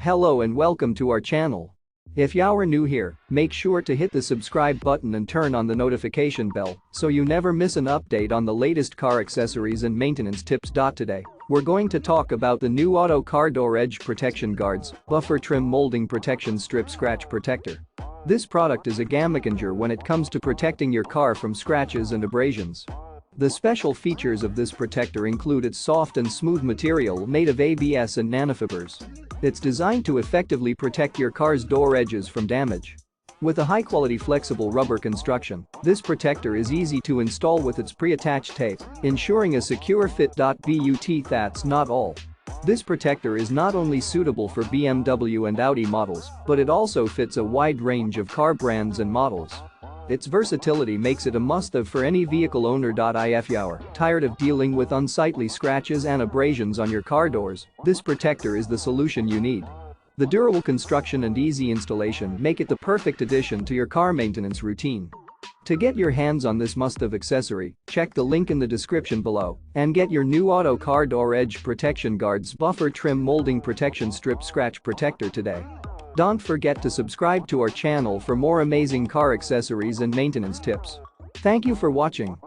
Hello and welcome to our channel. If you are new here, make sure to hit the subscribe button and turn on the notification bell so you never miss an update on the latest car accessories and maintenance tips. Today, we're going to talk about the new Auto Car Door Edge Protection Guards Buffer Trim Molding Protection Strip Scratch Protector. This product is a game changer when it comes to protecting your car from scratches and abrasions. The special features of this protector include its soft and smooth material made of ABS and nanofibers. It's designed to effectively protect your car's door edges from damage. With a high-quality flexible rubber construction, this protector is easy to install with its pre-attached tape, ensuring a secure fit. But that's not all. This protector is not only suitable for BMW and Audi models, but it also fits a wide range of car brands and models. Its versatility makes it a must-have for any vehicle owner. If you're tired of dealing with unsightly scratches and abrasions on your car doors, this protector is the solution you need. The durable construction and easy installation make it the perfect addition to your car maintenance routine. To get your hands on this must-have accessory, check the link in the description below and get your new Auto Car Door Edge Protection Guards Buffer Trim Molding Protection Strip Scratch Protector today. Don't forget to subscribe to our channel for more amazing car accessories and maintenance tips. Thank you for watching.